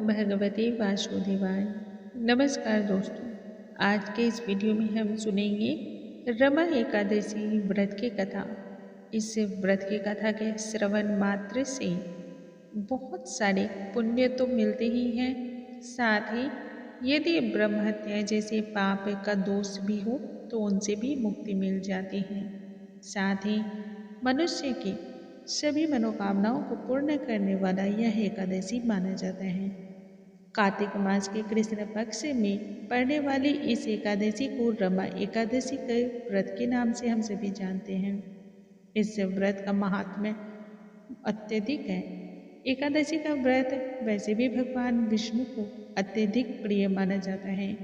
भगवते वासुदेवाय। नमस्कार दोस्तों, आज के इस वीडियो में हम सुनेंगे रमा एकादशी व्रत की कथा। इस व्रत की कथा के श्रवण मात्र से बहुत सारे पुण्य तो मिलते ही हैं, साथ ही यदि ब्रह्म हत्या जैसे पाप का दोष भी हो तो उनसे भी मुक्ति मिल जाती है। साथ ही मनुष्य की सभी मनोकामनाओं को पूर्ण करने वाला यह एकादशी माना जाता है। कार्तिक मास के कृष्ण पक्ष में पड़ने वाली इस एकादशी को रमा एकादशी के व्रत के नाम से हम सभी जानते हैं। इस व्रत का महात्म्य अत्यधिक है। एकादशी का व्रत वैसे भी भगवान विष्णु को अत्यधिक प्रिय माना जाता है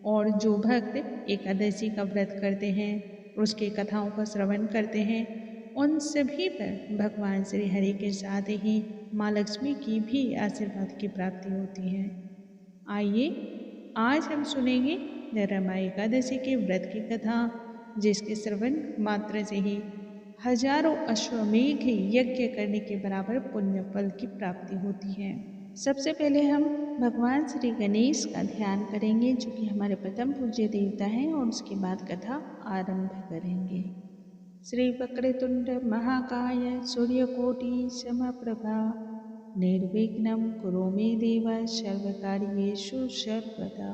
और जो भक्त एकादशी का व्रत करते हैं, उसकी कथाओं का श्रवण करते हैं, उन सभी पर भगवान श्री हरि के साथ ही माँ लक्ष्मी की भी आशीर्वाद की प्राप्ति होती है। आइए आज हम सुनेंगे रमा एकादशी के व्रत की कथा, जिसके श्रवण मात्र से ही हजारों अश्वमेघ यज्ञ करने के बराबर पुण्य फल की प्राप्ति होती है। सबसे पहले हम भगवान श्री गणेश का ध्यान करेंगे, जो कि हमारे प्रथम पूज्य देवता हैं, और उसके बाद कथा आरंभ करेंगे। श्री वक्रतुंड महाकाय सूर्यकोटि समप्रभा निर्विघ्नं कुरु मे देव सर्वकार्येषु सर्वदा।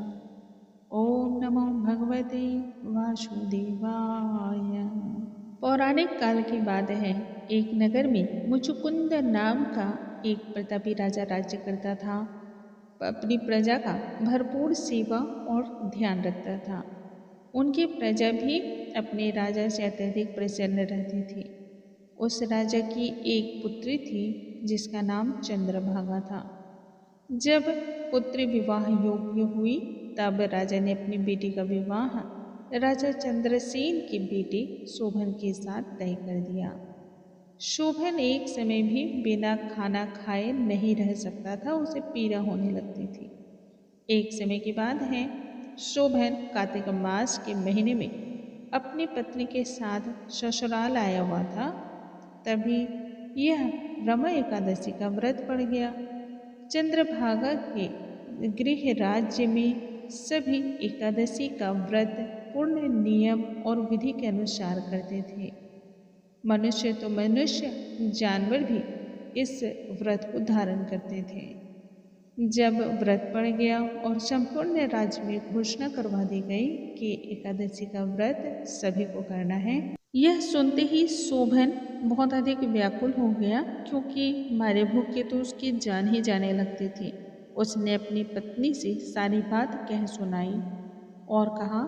ओम नमो भगवते वासुदेवाय। पौराणिक काल की बात है, एक नगर में मुचुकुंद नाम का एक प्रतापी राजा राज्य करता था। अपनी प्रजा का भरपूर सेवा और ध्यान रखता था। उनकी प्रजा भी अपने राजा से अत्यधिक प्रसन्न रहती थी। उस राजा की एक पुत्री थी जिसका नाम चंद्रभागा था। जब पुत्री विवाह योग्य हुई तब राजा ने अपनी बेटी का विवाह राजा चंद्रसेन की बेटी शोभन के साथ तय कर दिया। शोभन एक समय भी बिना खाना खाए नहीं रह सकता था, उसे पीड़ा होने लगती थी। एक समय की बात है, शोभन कार्तिक मास के महीने में अपनी पत्नी के साथ ससुराल आया हुआ था। तभी यह रमा एकादशी का व्रत पड़ गया। चंद्रभागा के गृह राज्य में सभी एकादशी का व्रत पूर्ण नियम और विधि के अनुसार करते थे। मनुष्य तो मनुष्य, जानवर भी इस व्रत को धारण करते थे। जब व्रत पड़ गया और संपूर्ण राज्य में घोषणा करवा दी गई कि एकादशी का व्रत सभी को करना है, यह सुनते ही शोभन बहुत अधिक व्याकुल हो गया, क्योंकि मारे भूखे तो उसकी जान ही जाने लगती थी। उसने अपनी पत्नी से सारी बात कह सुनाई और कहा,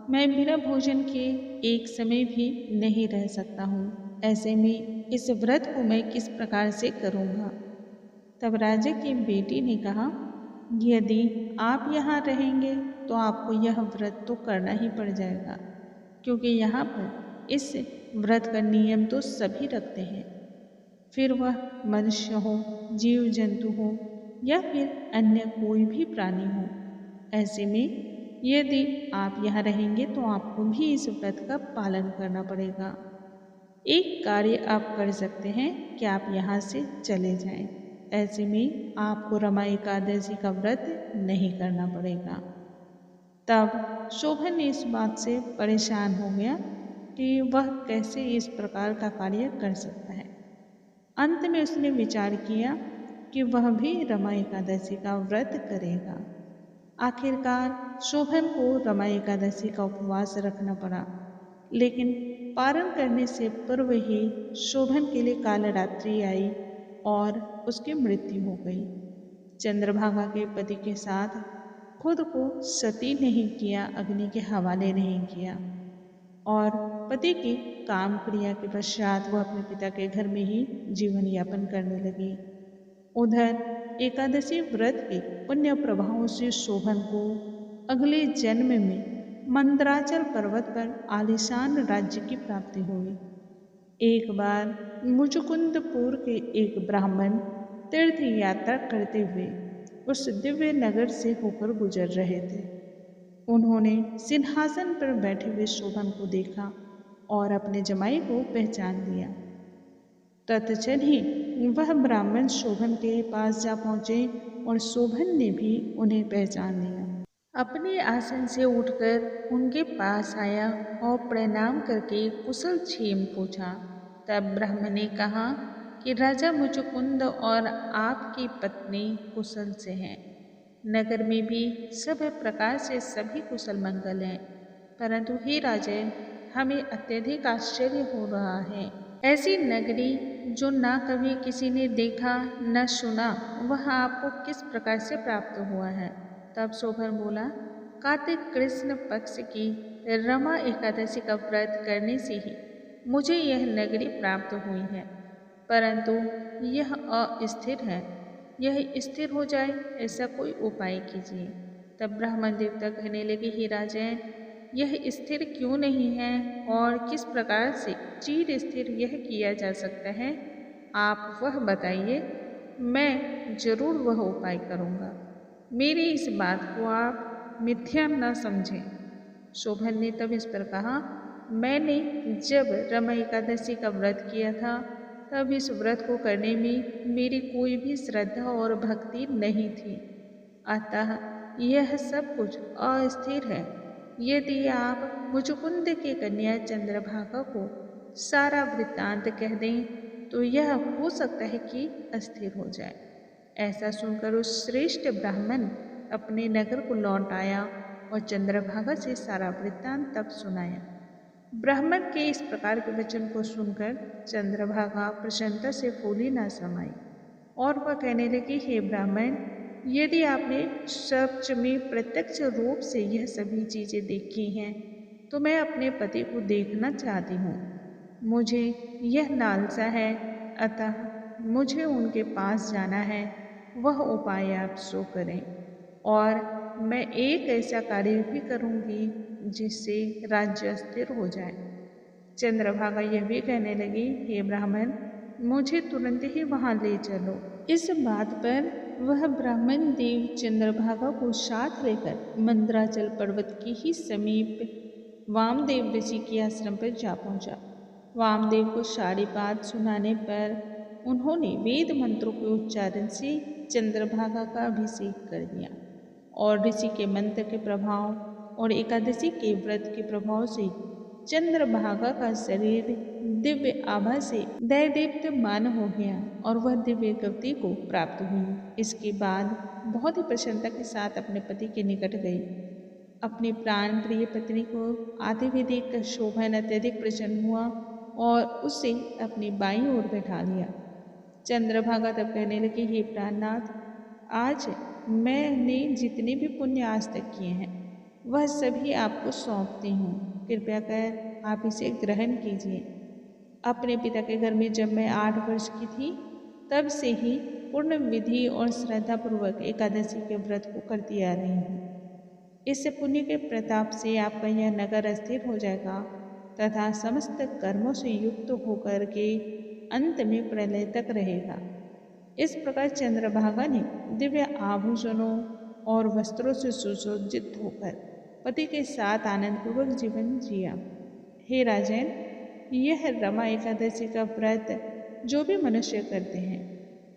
मैं बिना भोजन के एक समय भी नहीं रह सकता हूँ। ऐसे में इस व्रत को मैं किस प्रकार से करूँगा। तब राजा की बेटी ने कहा, यदि आप यहाँ रहेंगे तो आपको यह व्रत तो करना ही पड़ जाएगा, क्योंकि यहाँ पर इस व्रत का नियम तो सभी रखते हैं, फिर वह मनुष्य हो, जीव जंतु हो या फिर अन्य कोई भी प्राणी हो। ऐसे में यदि आप यहाँ रहेंगे तो आपको भी इस व्रत का पालन करना पड़ेगा। एक कार्य आप कर सकते हैं कि आप यहाँ से चले जाएं। ऐसे में आपको रमा एकादशी का व्रत नहीं करना पड़ेगा। तब शोभन इस बात से परेशान हो गया कि वह कैसे इस प्रकार का कार्य कर सकता है। अंत में उसने विचार किया कि वह भी रमा एकादशी का व्रत करेगा। आखिरकार शोभन को रमा एकादशी का उपवास रखना पड़ा, लेकिन पारण करने से पूर्व ही शोभन के लिए काल रात्रि आई और उसकी मृत्यु हो गई। चंद्रभागा के पति के साथ खुद को सती नहीं किया, अग्नि के हवाले नहीं किया, और पति की काम क्रिया के पश्चात वह अपने पिता के घर में ही जीवन यापन करने लगी। उधर एकादशी व्रत के पुण्य प्रभावों से शोभन को अगले जन्म में मंदराचल पर्वत पर आलीशान राज्य की प्राप्ति हुई। एक बार मुचुकुंदपुर के एक ब्राह्मण तीर्थ यात्रा करते हुए उस दिव्य नगर से होकर गुजर रहे थे। उन्होंने सिंहासन पर बैठे हुए शोभन को देखा और अपने जमाई को पहचान लिया। तत्क्षण ही वह ब्राह्मण शोभन के पास जा पहुँचे और शोभन ने भी उन्हें पहचान लिया। अपने आसन से उठकर उनके पास आया और प्रणाम करके कुशल क्षेम पूछा। तब ब्रह्म ने कहा कि राजा मुचुकुंद और आपकी पत्नी कुशल से हैं। नगर में भी सब प्रकार से सभी कुशल मंगल हैं, परंतु हे राजन, हमें अत्यधिक आश्चर्य हो रहा है। ऐसी नगरी जो ना कभी किसी ने देखा न सुना, वह आपको किस प्रकार से प्राप्त हुआ है। तब शोभन बोला, कार्तिक कृष्ण पक्ष की रमा एकादशी का व्रत करने से ही मुझे यह नगरी प्राप्त हुई है, परंतु यह अस्थिर है। यह स्थिर हो जाए ऐसा कोई उपाय कीजिए। तब ब्राह्मण देवता कहने लगे, हे राजन, यह स्थिर क्यों नहीं है और किस प्रकार से चिर स्थिर यह किया जा सकता है, आप वह बताइए। मैं जरूर वह उपाय करूँगा। मेरी इस बात को आप मिथ्या न समझें। शोभन ने तब इस पर कहा, मैंने जब रमा एकादशी का व्रत किया था, तब इस व्रत को करने में मेरी कोई भी श्रद्धा और भक्ति नहीं थी, अतः यह सब कुछ अस्थिर है। यदि आप मुचुकुंद की कन्या चंद्रभागा को सारा वृत्तांत कह दें तो यह हो सकता है कि अस्थिर हो जाए। ऐसा सुनकर उस श्रेष्ठ ब्राह्मण अपने नगर को लौट आया और चंद्रभागा से सारा वृत्तांत तब सुनाया। ब्राह्मण के इस प्रकार के वचन को सुनकर चंद्रभागा प्रसन्नता से फूली न समाई और वह कहने लगी, हे ब्राह्मण, यदि आपने सच में प्रत्यक्ष रूप से यह सभी चीजें देखी हैं तो मैं अपने पति को देखना चाहती हूँ। मुझे यह लालसा है, अतः मुझे उनके पास जाना है। वह उपाय आप सो करें और मैं एक ऐसा कार्य भी करूँगी जिससे राज्य स्थिर हो जाए। चंद्रभागा यह भी कहने लगी, हे ब्राह्मण, मुझे तुरंत ही वहाँ ले चलो। इस बात पर वह ब्राह्मण देव चंद्रभागा को साथ लेकर मंदराचल पर्वत के ही समीप वामदेव ऋषि के आश्रम पर जा पहुंचा। वामदेव को सारी बात सुनाने पर उन्होंने वेद मंत्रों के उच्चारण से चंद्रभागा का अभिषेक कर दिया और ऋषि के मंत्र के प्रभाव और एकादशी के व्रत के प्रभाव से चंद्रभागा का शरीर दिव्य आभा से दैदीप्यमान हो गया और वह दिव्य गति को प्राप्त हुई। इसके बाद बहुत ही प्रसन्नता के साथ अपने पति के निकट गई। अपनी प्राण प्रिय पत्नी को आते हुए देखकर शोभन अत्यधिक प्रसन्न हुआ और उसे अपनी बाईं ओर बैठा लिया। चंद्रभागा तब कहने लगी, हे प्राणनाथ, आज मैंने जितने भी पुण्य आज तक किए हैं वह सभी आपको सौंपती हूँ। कृपया कर आप इसे ग्रहण कीजिए। अपने पिता के घर में जब मैं 8 वर्ष की थी तब से ही पूर्ण विधि और श्रद्धापूर्वक एकादशी के व्रत को करती आ रही हूँ। इस पुण्य के प्रताप से आपका यह नगर स्थिर हो जाएगा तथा समस्त कर्मों से युक्त होकर के अंत में प्रलय तक रहेगा। इस प्रकार चंद्रभागा ने दिव्य आभूषणों और वस्त्रों से सुसज्जित होकर पति के साथ आनंदपूर्वक जीवन जिया। हे राजन, यह रमा एकादशी का व्रत जो भी मनुष्य करते हैं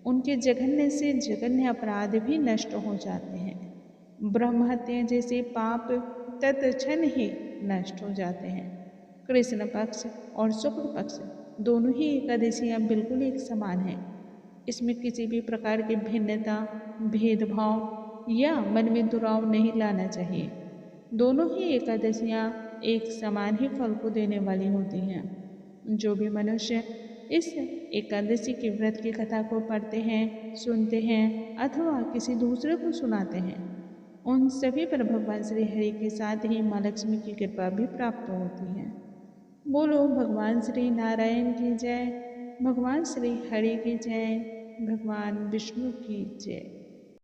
उनके जघन्य से जघन्य अपराध भी नष्ट हो जाते हैं। ब्रह्म हत्या जैसे पाप तत्क्षण ही नष्ट हो जाते हैं। कृष्ण पक्ष और शुक्ल पक्ष दोनों ही एकादशियाँ बिल्कुल एक समान हैं। इसमें किसी भी प्रकार की भिन्नता, भेदभाव या मन में दुराव नहीं लाना चाहिए। दोनों ही एकादशियाँ एक समान ही फल को देने वाली होती हैं। जो भी मनुष्य इस एकादशी के व्रत की कथा को पढ़ते हैं, सुनते हैं अथवा किसी दूसरे को सुनाते हैं, उन सभी पर भगवान श्री हरि के साथ ही माँ लक्ष्मी की कृपा भी प्राप्त होती है। बोलो भगवान श्री नारायण की जय, भगवान श्री हरि की जय, भगवान विष्णु की जय।